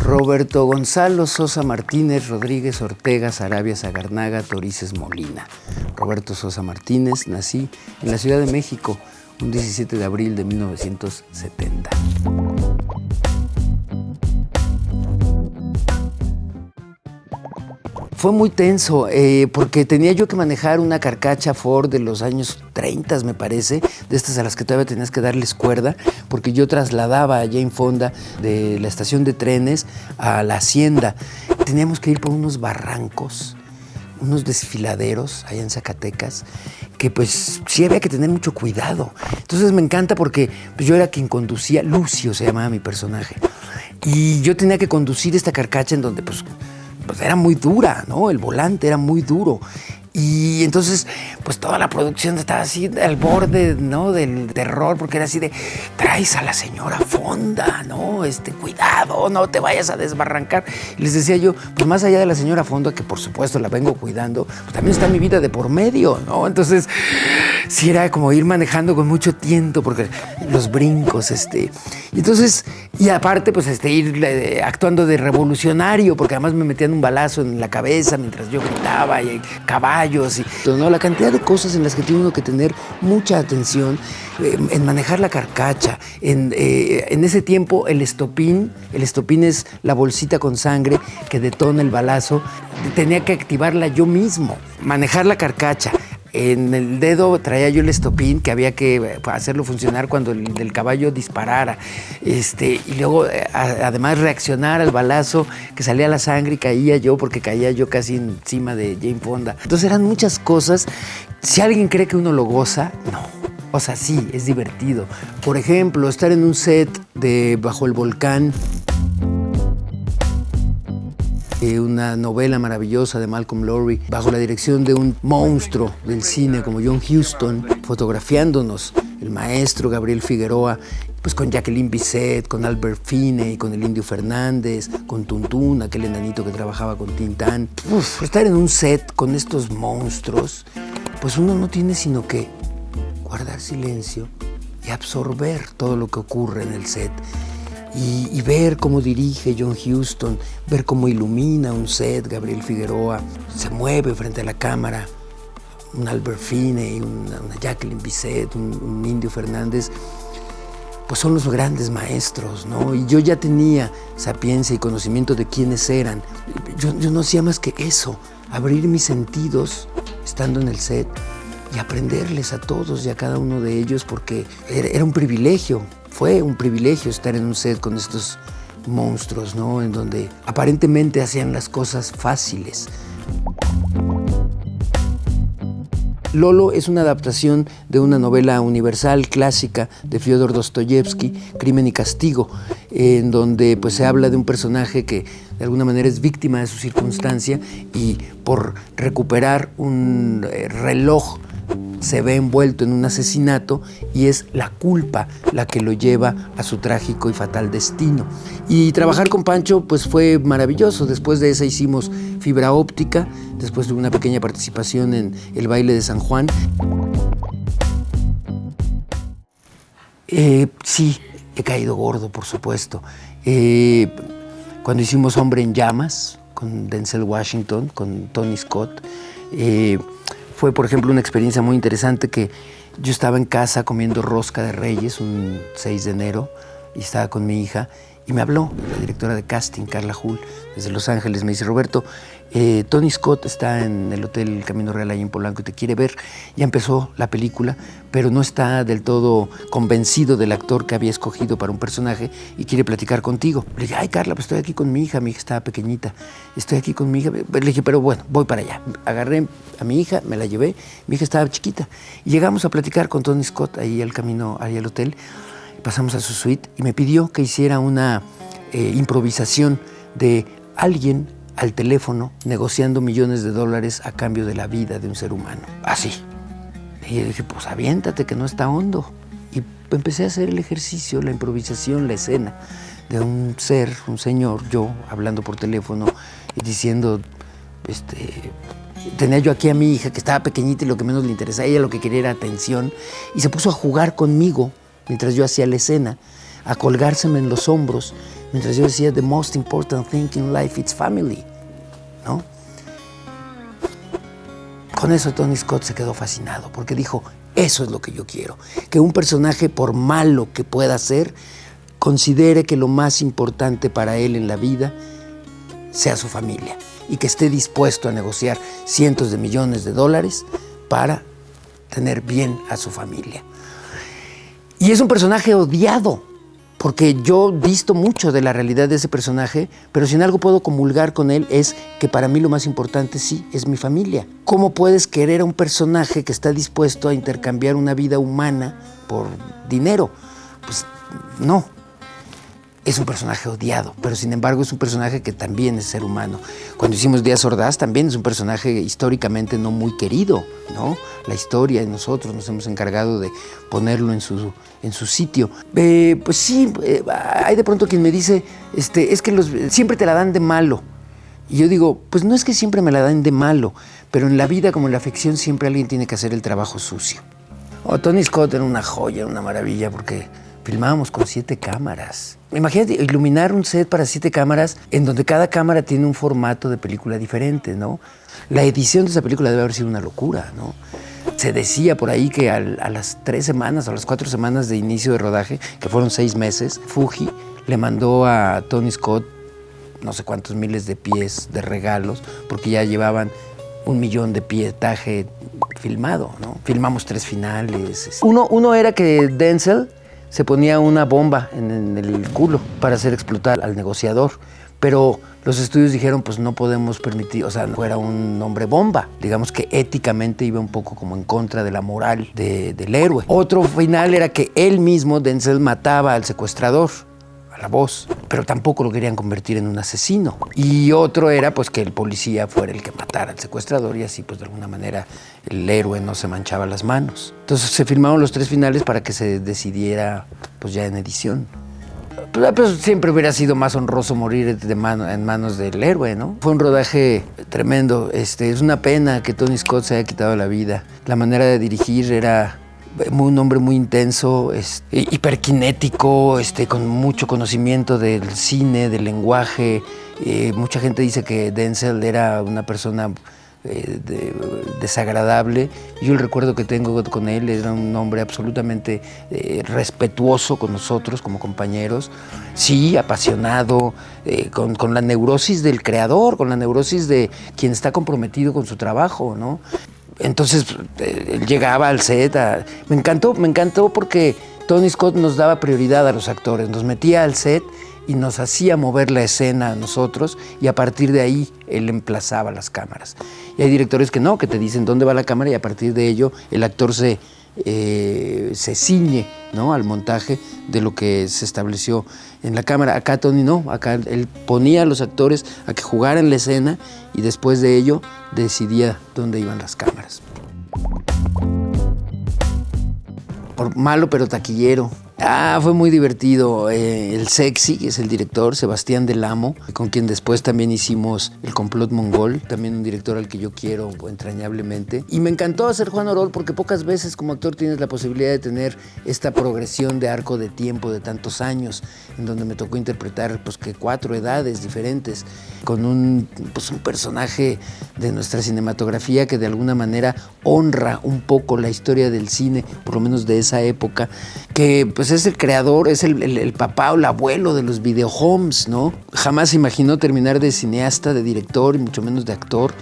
Roberto Gonzalo Sosa Martínez Rodríguez Ortega Sarabia Sagarnaga Torices Molina. Roberto Sosa Martínez, nací en la Ciudad de México un 17 de abril de 1970. Fue muy tenso porque tenía yo que manejar una carcacha Ford de los años 30, me parece, de estas a las que todavía tenías que darles cuerda, porque yo trasladaba a Jane Fonda de la estación de trenes a la hacienda. Teníamos que ir por unos barrancos, unos desfiladeros allá en Zacatecas, que pues sí había que tener mucho cuidado. Entonces me encanta porque pues, yo era quien conducía, Lucio se llamaba mi personaje, y yo tenía que conducir esta carcacha en donde pues era muy dura, ¿no? El volante era muy duro. Y entonces, pues toda la producción estaba así al borde, ¿no? Del terror, porque era así de, traes a la señora Fonda, ¿no? Cuidado, no te vayas a desbarrancar. Y les decía yo, pues más allá de la señora Fonda, que por supuesto la vengo cuidando, pues también está mi vida de por medio, ¿no? Entonces, sí era como ir manejando con mucho tiento, porque los brincos, Y entonces, y aparte, pues ir actuando de revolucionario, porque además me metían un balazo en la cabeza mientras yo gritaba, y caballos, ¿no? La cantidad de cosas en las que tiene uno que tener mucha atención en manejar la carcacha. En ese tiempo el estopín es la bolsita con sangre que detona el balazo. Tenía que activarla yo mismo, manejar la carcacha. En el dedo traía yo el estopín que había que hacerlo funcionar cuando el caballo disparara. Y luego, además, reaccionar al balazo que salía la sangre y caía yo, porque caía yo casi encima de Jane Fonda. Entonces eran muchas cosas. Si alguien cree que uno lo goza, no. O sea, sí, es divertido. Por ejemplo, estar en un set de Bajo el Volcán, una novela maravillosa de Malcolm Lowry, bajo la dirección de un monstruo del cine como John Huston, fotografiándonos, el maestro Gabriel Figueroa, pues con Jacqueline Bisset, con Albert Finney, con el Indio Fernández, con Tuntún, aquel enanito que trabajaba con Tintán. Estar en un set con estos monstruos, pues uno no tiene sino que guardar silencio y absorber todo lo que ocurre en el set. Y ver cómo dirige John Huston, ver cómo ilumina un set Gabriel Figueroa, se mueve frente a la cámara, un Albert Finney, una Jacqueline Bisset, un Indio Fernández, pues son los grandes maestros, ¿no? Y yo ya tenía sapiencia y conocimiento de quiénes eran. Yo no hacía más que eso, abrir mis sentidos estando en el set y aprenderles a todos y a cada uno de ellos, porque era un privilegio. Fue un privilegio estar en un set con estos monstruos, ¿no? En donde aparentemente hacían las cosas fáciles. Lolo es una adaptación de una novela universal clásica de Fyodor Dostoyevsky, Crimen y Castigo, en donde pues, se habla de un personaje que de alguna manera es víctima de su circunstancia y por recuperar un reloj se ve envuelto en un asesinato y es la culpa la que lo lleva a su trágico y fatal destino. Y trabajar con Pancho pues fue maravilloso. Después de esa hicimos Fibra Óptica, después de una pequeña participación en El Baile de San Juan. Sí, he caído gordo, por supuesto. Cuando hicimos Hombre en Llamas, con Denzel Washington, con Tony Scott, fue, por ejemplo, una experiencia muy interesante que yo estaba en casa comiendo rosca de Reyes un 6 de enero y estaba con mi hija y me habló la directora de casting, Carla Hull, desde Los Ángeles. Me dice, Roberto, Tony Scott está en el Hotel Camino Real ahí en Polanco y te quiere ver. Ya empezó la película, pero no está del todo convencido del actor que había escogido para un personaje y quiere platicar contigo. Le dije, ay, Carla, pues estoy aquí con mi hija estaba pequeñita, estoy aquí con mi hija. Le dije, pero bueno, voy para allá. Agarré a mi hija, me la llevé, mi hija estaba chiquita. Y llegamos a platicar con Tony Scott ahí al camino, ahí al hotel. Pasamos a su suite y me pidió que hiciera una improvisación de alguien al teléfono negociando millones de dólares a cambio de la vida de un ser humano. Así. Y yo dije, pues aviéntate que no está hondo. Y empecé a hacer el ejercicio, la improvisación, la escena de un ser, un señor, yo hablando por teléfono y diciendo, tenía yo aquí a mi hija que estaba pequeñita y lo que menos le interesaba, ella lo que quería era atención, y se puso a jugar conmigo mientras yo hacía la escena, a colgárseme en los hombros mientras yo decía, the most important thing in life is family, ¿no? Con eso Tony Scott se quedó fascinado, porque dijo, eso es lo que yo quiero, que un personaje, por malo que pueda ser, considere que lo más importante para él en la vida sea su familia y que esté dispuesto a negociar cientos de millones de dólares para tener bien a su familia. Y es un personaje odiado, porque yo disto mucho de la realidad de ese personaje, pero si en algo puedo comulgar con él es que para mí lo más importante sí es mi familia. ¿Cómo puedes querer a un personaje que está dispuesto a intercambiar una vida humana por dinero? Pues no. Es un personaje odiado, pero sin embargo es un personaje que también es ser humano. Cuando hicimos Díaz Ordaz también es un personaje históricamente no muy querido, ¿no? La historia y nosotros nos hemos encargado de ponerlo en su sitio. Pues sí, hay de pronto quien me dice, es que siempre te la dan de malo. Y yo digo, pues no es que siempre me la dan de malo, pero en la vida como en la ficción siempre alguien tiene que hacer el trabajo sucio. Tony Scott era una joya, una maravilla, porque filmábamos con 7 cámaras. Imagínate iluminar un set para 7 cámaras en donde cada cámara tiene un formato de película diferente, ¿no? La edición de esa película debe haber sido una locura, ¿no? Se decía por ahí que a las 3 semanas o a las 4 semanas de inicio de rodaje, que fueron 6 meses, Fuji le mandó a Tony Scott no sé cuántos miles de pies de regalos, porque ya llevaban 1 millón de pietaje filmado, ¿no? Filmamos 3 finales. Uno era que Denzel se ponía una bomba en el culo para hacer explotar al negociador. Pero los estudios dijeron, pues no podemos permitir, o sea, no fuera un hombre bomba. Digamos que éticamente iba un poco como en contra de la moral del héroe. Otro final era que él mismo, Denzel, mataba al secuestrador, a la voz, pero tampoco lo querían convertir en un asesino. Y otro era pues que el policía fuera el que matara al secuestrador y así pues de alguna manera el héroe no se manchaba las manos. Entonces se filmaron los 3 finales para que se decidiera pues ya en edición. Pues siempre hubiera sido más honroso morir en manos del héroe, ¿no? Fue un rodaje tremendo. Es una pena que Tony Scott se haya quitado la vida. La manera de dirigir era un hombre muy intenso, hiperkinético, con mucho conocimiento del cine, del lenguaje. Mucha gente dice que Denzel era una persona desagradable. Yo el recuerdo que tengo con él era un hombre absolutamente respetuoso con nosotros como compañeros, sí, apasionado, con la neurosis del creador, con la neurosis de quien está comprometido con su trabajo, ¿no? Entonces él llegaba al set. Me encantó porque Tony Scott nos daba prioridad a los actores, nos metía al set y nos hacía mover la escena a nosotros y a partir de ahí él emplazaba las cámaras. Y hay directores que no, que te dicen dónde va la cámara y a partir de ello el actor se ciñe, ¿no?, al montaje de lo que se estableció en la cámara. Acá Tony no, acá él ponía a los actores a que jugaran la escena y después de ello decidía dónde iban las cámaras. Por malo pero taquillero. Fue muy divertido. El Sexy, que es el director, Sebastián Del Amo, con quien después también hicimos El Complot Mongol, también un director al que yo quiero entrañablemente. Y me encantó hacer Juan Orol porque pocas veces como actor tienes la posibilidad de tener esta progresión de arco de tiempo de tantos años, en donde me tocó interpretar pues que 4 edades diferentes, con un personaje de nuestra cinematografía que de alguna manera honra un poco la historia del cine, por lo menos de esa época, que pues es el creador, es el papá o el abuelo de los videohomes, ¿no? Jamás imaginó terminar de cineasta, de director y mucho menos de actor,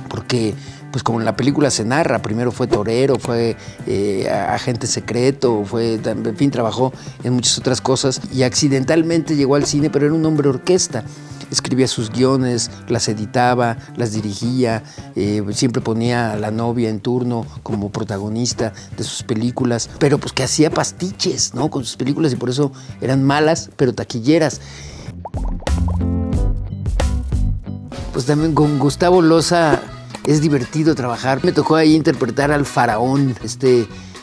porque pues como en la película se narra, primero fue torero, fue agente secreto, en fin, trabajó en muchas otras cosas y accidentalmente llegó al cine, pero era un hombre orquesta. Escribía sus guiones, las editaba, las dirigía, siempre ponía a la novia en turno como protagonista de sus películas, pero pues que hacía pastiches, ¿no?, con sus películas y por eso eran malas, pero taquilleras. Pues también con Gustavo Loza es divertido trabajar. Me tocó ahí interpretar al faraón,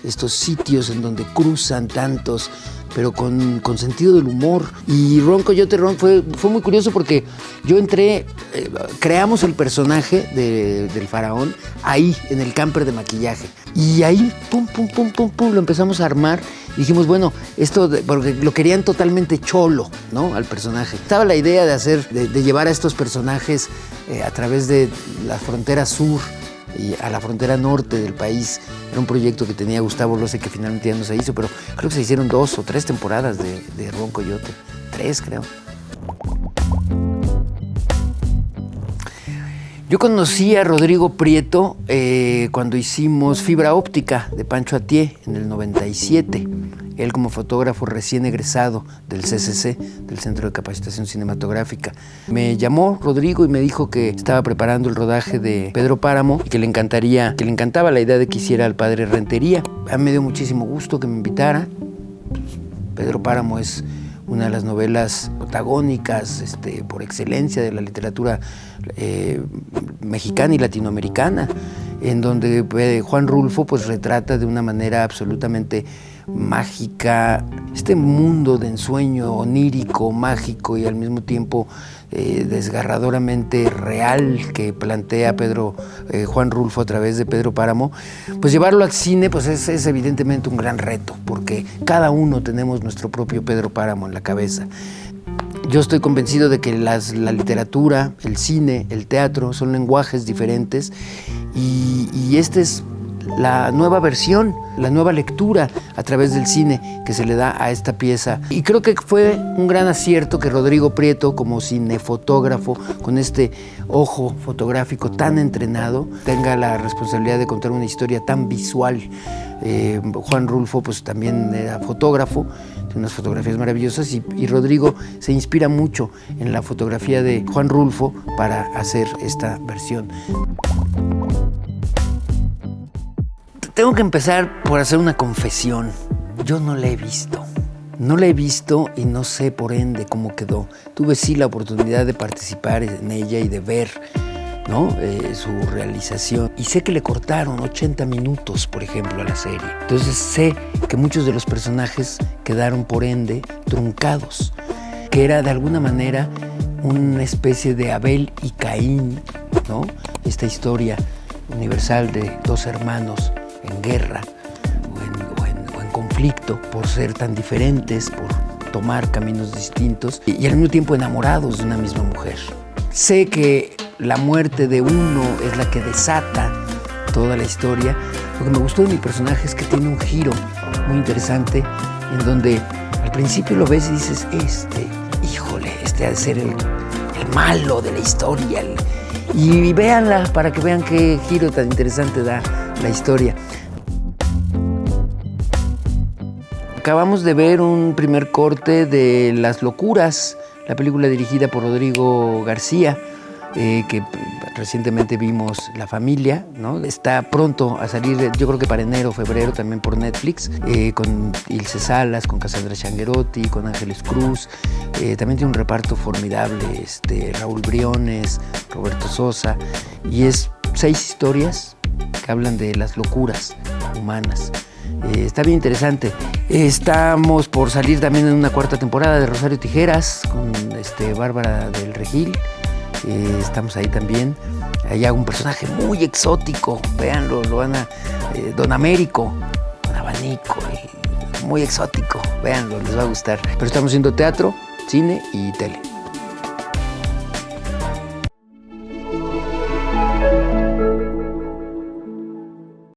estos sitios en donde cruzan tantos pero con sentido del humor. Y Ron Coyote Ron fue muy curioso porque yo entré, creamos el personaje del faraón ahí, en el camper de maquillaje. Y ahí, pum, pum, pum, pum, pum, lo empezamos a armar. Y dijimos, bueno, porque lo querían totalmente cholo, ¿no? Al personaje. Estaba la idea de llevar a estos personajes a través de la frontera sur y a la frontera norte del país. Era un proyecto que tenía Gustavo Lose que finalmente ya no se hizo, pero creo que se hicieron 2 o 3 temporadas de Ron Coyote. 3, creo. Yo conocí a Rodrigo Prieto cuando hicimos Fibra Óptica de Pancho Atié en el 97. Él como fotógrafo recién egresado del CCC, del Centro de Capacitación Cinematográfica. Me llamó Rodrigo y me dijo que estaba preparando el rodaje de Pedro Páramo y que le encantaba la idea de que hiciera al padre Rentería. A mí me dio muchísimo gusto que me invitara. Pedro Páramo es una de las novelas protagónicas por excelencia de la literatura mexicana y latinoamericana, en donde Juan Rulfo pues retrata de una manera absolutamente mágica este mundo de ensueño onírico, mágico y al mismo tiempo desgarradoramente real que plantea Juan Rulfo a través de Pedro Páramo. Pues llevarlo al cine pues es evidentemente un gran reto, porque cada uno tenemos nuestro propio Pedro Páramo en la cabeza. Yo estoy convencido de que la literatura, el cine, el teatro son lenguajes diferentes y esta es la nueva versión, la nueva lectura a través del cine que se le da a esta pieza. Y creo que fue un gran acierto que Rodrigo Prieto, como cinefotógrafo, con este ojo fotográfico tan entrenado, tenga la responsabilidad de contar una historia tan visual. Juan Rulfo pues también era fotógrafo, tiene unas fotografías maravillosas y Rodrigo se inspira mucho en la fotografía de Juan Rulfo para hacer esta versión. Tengo que empezar por hacer una confesión. Yo no la he visto. No la he visto y no sé por ende cómo quedó. Tuve sí la oportunidad de participar en ella y de ver, ¿no? Su realización. Y sé que le cortaron 80 minutos, por ejemplo, a la serie. Entonces sé que muchos de los personajes quedaron por ende truncados, que era de alguna manera una especie de Abel y Caín, ¿no? Esta historia universal de dos hermanos en guerra o en conflicto por ser tan diferentes, por tomar caminos distintos y al mismo tiempo enamorados de una misma mujer. Sé que la muerte de uno es la que desata toda la historia. Lo que me gustó de mi personaje es que tiene un giro muy interesante en donde al principio lo ves y dices, híjole, ha de ser el malo de la historia. Y véanla para que vean qué giro tan interesante da la historia. Acabamos de ver un primer corte de Las Locuras, la película dirigida por Rodrigo García, que recientemente vimos La Familia, ¿no? Está pronto a salir, yo creo que para enero o febrero, también por Netflix, con Ilse Salas, con Cassandra Changuerotti, con Ángeles Cruz. También tiene un reparto formidable, Raúl Briones, Roberto Sosa, y es 6 historias que hablan de las locuras humanas. Está bien interesante. Estamos por salir también en una 4ª temporada de Rosario Tijeras con Bárbara del Regil. Estamos ahí también. Hay un personaje muy exótico, véanlo, lo van a... Don Américo, un abanico, muy exótico, véanlo, les va a gustar. Pero estamos haciendo teatro, cine y tele.